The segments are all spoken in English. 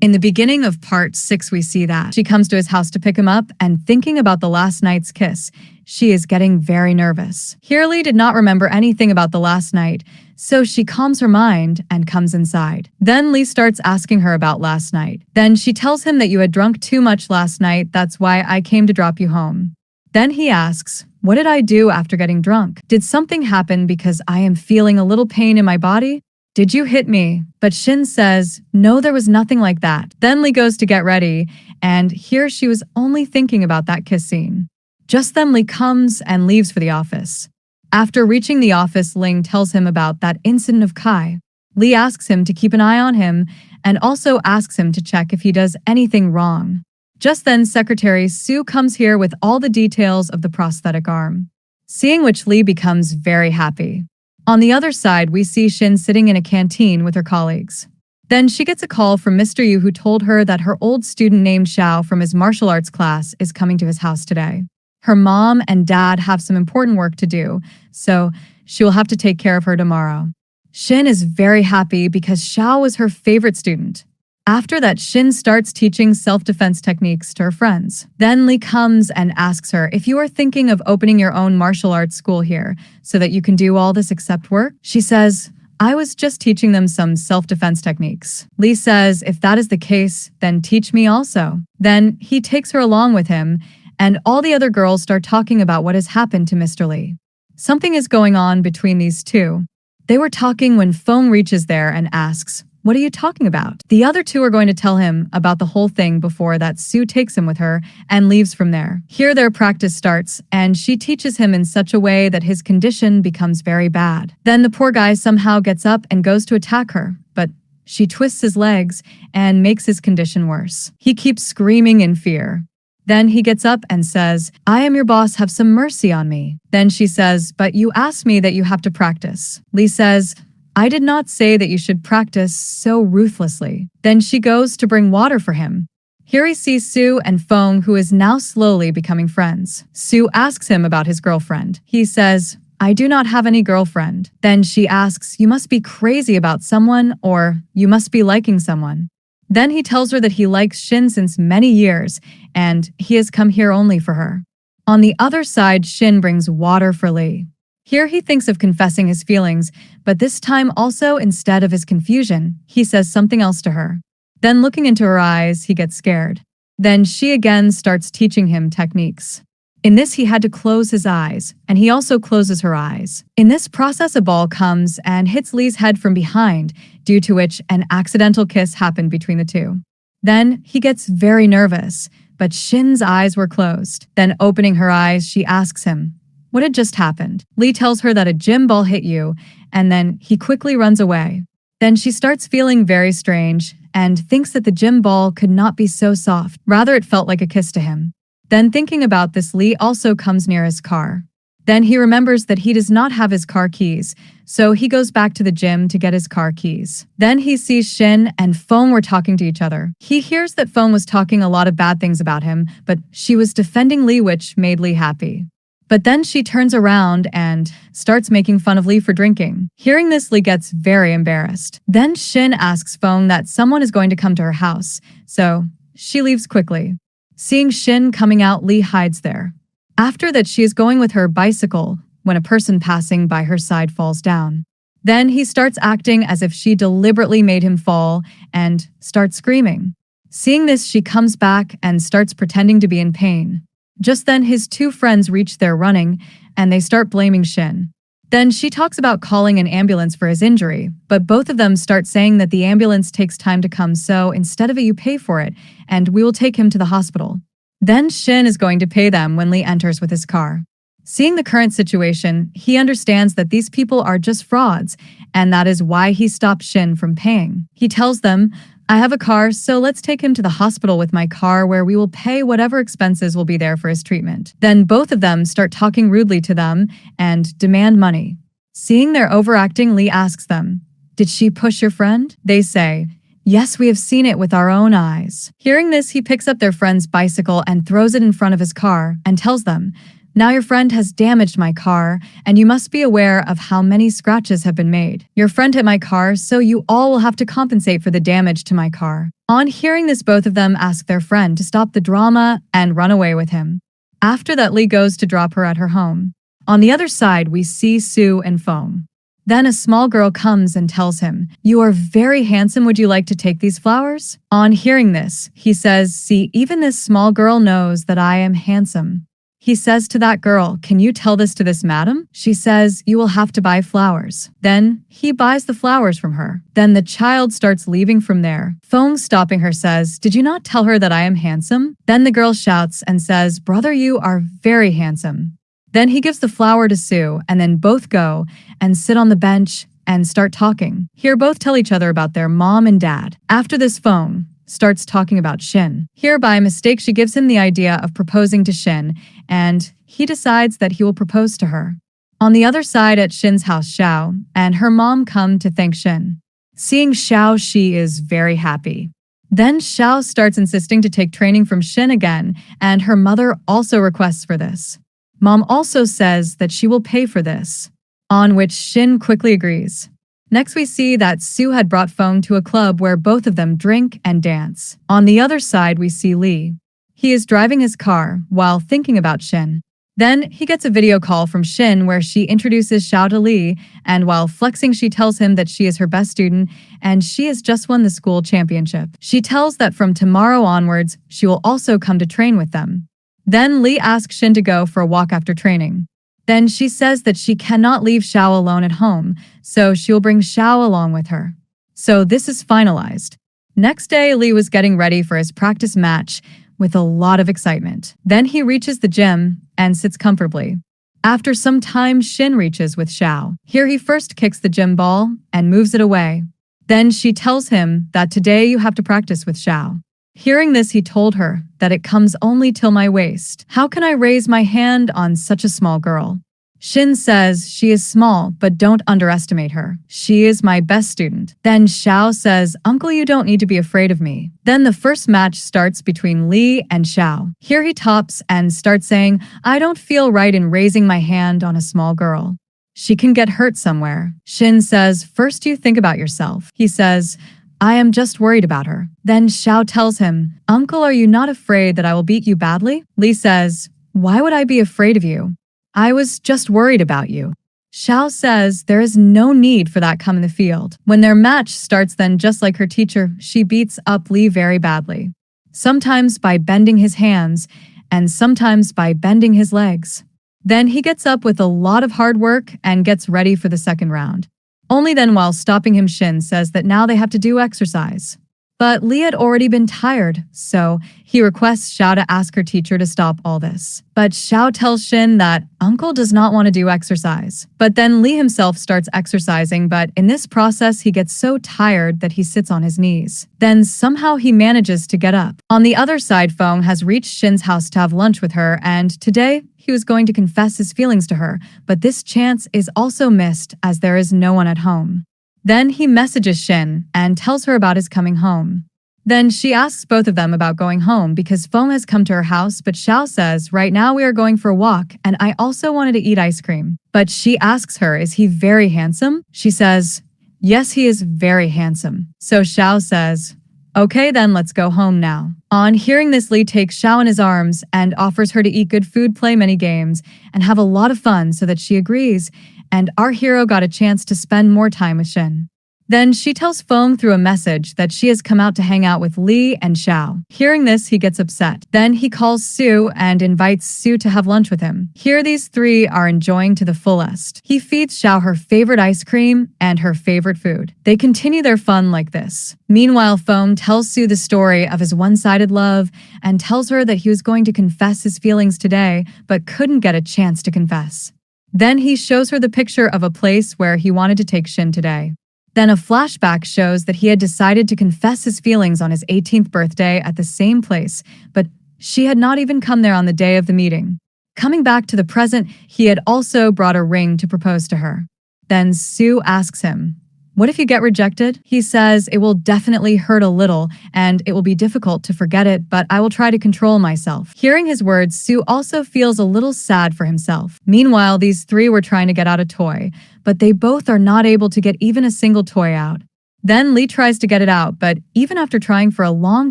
In the beginning of part 6, we see that she comes to his house to pick him up, and thinking about the last night's kiss, she is getting very nervous. Here, Lee did not remember anything about the last night, so she calms her mind and comes inside. Then Lee starts asking her about last night. Then she tells him that you had drunk too much last night, that's why I came to drop you home. Then he asks, what did I do after getting drunk? Did something happen because I am feeling a little pain in my body? Did you hit me? But Shin says, no, there was nothing like that. Then Lee goes to get ready, and here she was only thinking about that kiss scene. Just then Lee comes and leaves for the office. After reaching the office, Ling tells him about that incident of Kai. Lee asks him to keep an eye on him and also asks him to check if he does anything wrong. Just then, Secretary Sue comes here with all the details of the prosthetic arm, seeing which Lee becomes very happy. On the other side, we see Shin sitting in a canteen with her colleagues. Then she gets a call from Mr. Yu, who told her that her old student named Xiao from his martial arts class is coming to his house today. Her mom and dad have some important work to do, so she will have to take care of her tomorrow. Shin is very happy because Xiao was her favorite student. After that, Shin starts teaching self-defense techniques to her friends. Then Lee comes and asks her if you are thinking of opening your own martial arts school here so that you can do all this except work. She says, I was just teaching them some self-defense techniques. Lee says, if that is the case, then teach me also. Then he takes her along with him, and all the other girls start talking about what has happened to Mr. Lee. Something is going on between these two. They were talking when Feng reaches there and asks, what are you talking about? The other two are going to tell him about the whole thing before that Sue takes him with her and leaves from there. Here their practice starts, and she teaches him in such a way that his condition becomes very bad. Then the poor guy somehow gets up and goes to attack her, but she twists his legs and makes his condition worse. He keeps screaming in fear. Then he gets up and says, I am your boss, have some mercy on me. Then she says, but you asked me that you have to practice. Lee says, I did not say that you should practice so ruthlessly. Then she goes to bring water for him. Here he sees Sue and Feng, who is now slowly becoming friends. Sue asks him about his girlfriend. He says, I do not have any girlfriend. Then she asks, you must be crazy about someone, or you must be liking someone. Then he tells her that he likes Shin since many years, and he has come here only for her. On the other side, Shin brings water for Lee. Here he thinks of confessing his feelings, but this time also, instead of his confusion, he says something else to her. Then looking into her eyes, he gets scared. Then she again starts teaching him techniques. In this, he had to close his eyes, and he also closes her eyes. In this process, a ball comes and hits Lee's head from behind, due to which an accidental kiss happened between the two. Then he gets very nervous, but Shin's eyes were closed. Then opening her eyes, she asks him, what had just happened? Lee tells her that a gym ball hit you, and then he quickly runs away. Then she starts feeling very strange and thinks that the gym ball could not be so soft. Rather, it felt like a kiss to him. Then thinking about this, Lee also comes near his car. Then he remembers that he does not have his car keys, so he goes back to the gym to get his car keys. Then he sees Shin and Feng were talking to each other. He hears that Feng was talking a lot of bad things about him, but she was defending Lee, which made Lee happy. But then she turns around and starts making fun of Lee for drinking. Hearing this, Lee gets very embarrassed. Then Shin asks Feng that someone is going to come to her house, so she leaves quickly. Seeing Shin coming out, Lee hides there. After that, she is going with her bicycle when a person passing by her side falls down. Then he starts acting as if she deliberately made him fall and starts screaming. Seeing this, she comes back and starts pretending to be in pain. Just then, his two friends reach there running, and they start blaming Shin. Then she talks about calling an ambulance for his injury, but both of them start saying that the ambulance takes time to come, so instead of it, you pay for it, and we will take him to the hospital. Then Shin is going to pay them when Lee enters with his car. Seeing the current situation, he understands that these people are just frauds, and that is why he stopped Shin from paying. He tells them, I have a car, so let's take him to the hospital with my car where we will pay whatever expenses will be there for his treatment. Then both of them start talking rudely to them and demand money. Seeing their overacting, Lee asks them, did she push your friend? They say, yes, we have seen it with our own eyes. Hearing this, he picks up their friend's bicycle and throws it in front of his car and tells them, Now your friend has damaged my car, and you must be aware of how many scratches have been made. Your friend hit my car, so you all will have to compensate for the damage to my car." On hearing this, both of them ask their friend to stop the drama and run away with him. After that, Lee goes to drop her at her home. On the other side, we see Sue and Foam. Then a small girl comes and tells him, "You are very handsome. Would you like to take these flowers?" On hearing this, he says, "See, even this small girl knows that I am handsome." He says to that girl, "Can you tell this to this madam?" She says, "You will have to buy flowers." Then he buys the flowers from her. Then the child starts leaving from there. Foam, stopping her, says, "Did you not tell her that I am handsome?" Then the girl shouts and says, "Brother, you are very handsome." Then he gives the flower to Sue, and then both go and sit on the bench and start talking. Here, both tell each other about their mom and dad. After this, Foam starts talking about Shin. Here, by mistake, she gives him the idea of proposing to Shin, and he decides that he will propose to her. On the other side, at Shin's house, Xiao and her mom come to thank Shin. Seeing Xiao, she is very happy. Then Xiao starts insisting to take training from Shin again, and her mother also requests for this. Mom also says that she will pay for this, on which Shin quickly agrees. Next, we see that Sue had brought Foam to a club where both of them drink and dance. On the other side, we see Lee. He is driving his car while thinking about Shin. Then he gets a video call from Shin where she introduces Xiao to Lee, and while flexing, she tells him that she is her best student and she has just won the school championship. She tells that from tomorrow onwards, she will also come to train with them. Then Lee asks Shin to go for a walk after training. Then she says that she cannot leave Xiao alone at home, so she will bring Xiao along with her. So this is finalized. Next day, Lee was getting ready for his practice match with a lot of excitement. Then he reaches the gym and sits comfortably. After some time, Shin reaches with Xiao. Here he first kicks the gym ball and moves it away. Then she tells him that today you have to practice with Xiao. Hearing this, he told her that it comes only till my waist. How can I raise my hand on such a small girl? Shin says she is small, but don't underestimate her. She is my best student. Then Xiao says, "Uncle, you don't need to be afraid of me." Then the first match starts between Lee and Xiao. Here he tops and starts saying, "I don't feel right in raising my hand on a small girl. She can get hurt somewhere." Shin says, "First you think about yourself." He says, "I am just worried about her." Then Xiao tells him, "Uncle, are you not afraid that I will beat you badly?" Lee says, "Why would I be afraid of you? I was just worried about you." Xiao says there is no need for that come in the field. When their match starts, then just like her teacher, she beats up Lee very badly. Sometimes by bending his hands, and sometimes by bending his legs. Then he gets up with a lot of hard work and gets ready for the second round. Only then, while stopping him, Shin says that now they have to do exercise. But Lee had already been tired, so he requests Xiao to ask her teacher to stop all this. But Xiao tells Shin that Uncle does not want to do exercise. But then Lee himself starts exercising, but in this process he gets so tired that he sits on his knees. Then somehow he manages to get up. On the other side, Feng has reached Shin's house to have lunch with her, and today he was going to confess his feelings to her, but this chance is also missed as there is no one at home. Then he messages Shin and tells her about his coming home. Then she asks both of them about going home because Feng has come to her house, but Xiao says, "Right now we are going for a walk and I also wanted to eat ice cream." But she asks her, "Is he very handsome?" She says, "Yes, he is very handsome." So Xiao says, "Okay, then let's go home now." On hearing this, Lee takes Xiao in his arms and offers her to eat good food, play many games, and have a lot of fun so that she agrees, and our hero got a chance to spend more time with Shin. Then she tells Feng through a message that she has come out to hang out with Lee and Xiao. Hearing this, he gets upset. Then he calls Sue and invites Sue to have lunch with him. Here these three are enjoying to the fullest. He feeds Xiao her favorite ice cream and her favorite food. They continue their fun like this. Meanwhile, Feng tells Sue the story of his one-sided love and tells her that he was going to confess his feelings today, but couldn't get a chance to confess. Then he shows her the picture of a place where he wanted to take Shin today. Then a flashback shows that he had decided to confess his feelings on his 18th birthday at the same place, but she had not even come there on the day of the meeting. Coming back to the present, he had also brought a ring to propose to her. Then Sue asks him, What if you get rejected? He says it will definitely hurt a little and it will be difficult to forget it, but I will try to control myself. Hearing his words, Sue also feels a little sad for himself. Meanwhile, these three were trying to get out a toy, but they both are not able to get even a single toy out. Then Lee tries to get it out, but even after trying for a long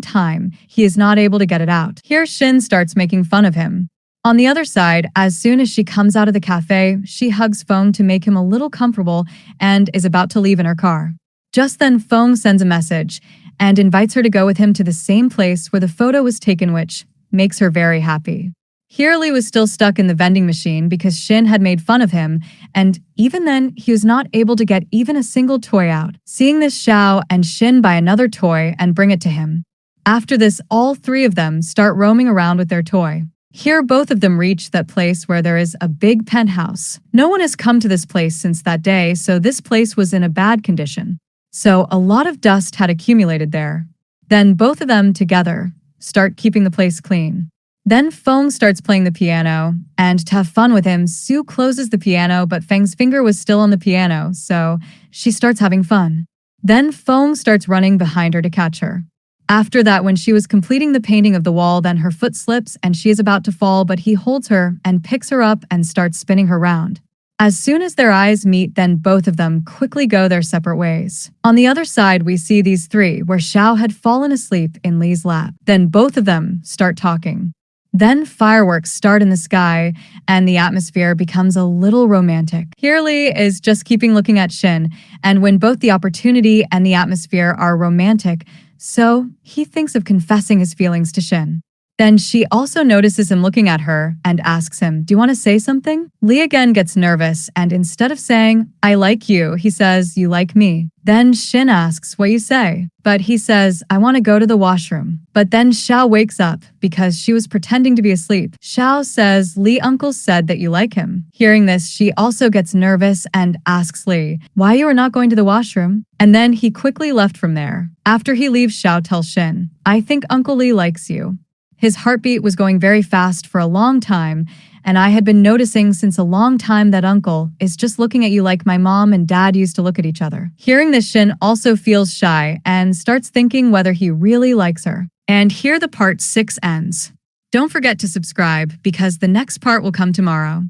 time, he is not able to get it out. Here, Shin starts making fun of him. On the other side, as soon as she comes out of the cafe, she hugs Fong to make him a little comfortable and is about to leave in her car. Just then, Fong sends a message and invites her to go with him to the same place where the photo was taken, which makes her very happy. Here, Lee was still stuck in the vending machine because Shin had made fun of him, and even then, he was not able to get even a single toy out. Seeing this, Xiao and Shin buy another toy and bring it to him. After this, all three of them start roaming around with their toy. Here, both of them reach that place where there is a big penthouse. No one has come to this place since that day, so this place was in a bad condition. So a lot of dust had accumulated there. Then both of them together start keeping the place clean. Then Feng starts playing the piano, and to have fun with him, Sue closes the piano, but Feng's finger was still on the piano, so she starts having fun. Then Feng starts running behind her to catch her. After that, when she was completing the painting of the wall, then her foot slips and she is about to fall, but he holds her and picks her up and starts spinning her round. As soon as their eyes meet, then both of them quickly go their separate ways. On the other side, we see these three, where Xiao had fallen asleep in Lee's lap. Then both of them start talking. Then fireworks start in the sky, and the atmosphere becomes a little romantic. Here Lee is just keeping looking at Shin, and when both the opportunity and the atmosphere are romantic, so he thinks of confessing his feelings to Shin. Then she also notices him looking at her and asks him, "Do you want to say something?" Lee again gets nervous, and instead of saying, "I like you," he says, "You like me." Then Shin asks, "What you say?" But he says, "I want to go to the washroom." But then Xiao wakes up because she was pretending to be asleep. Xiao says, "Lee uncle said that you like him." Hearing this, she also gets nervous and asks Lee, "Why you are not going to the washroom?" And then he quickly left from there. After he leaves, Xiao tells Shin, "I think Uncle Lee likes you." His heartbeat was going very fast for a long time, and I had been noticing since a long time that uncle is just looking at you like my mom and dad used to look at each other. Hearing this, Shin also feels shy and starts thinking whether he really likes her. And here the part 6 ends. Don't forget to subscribe because the next part will come tomorrow.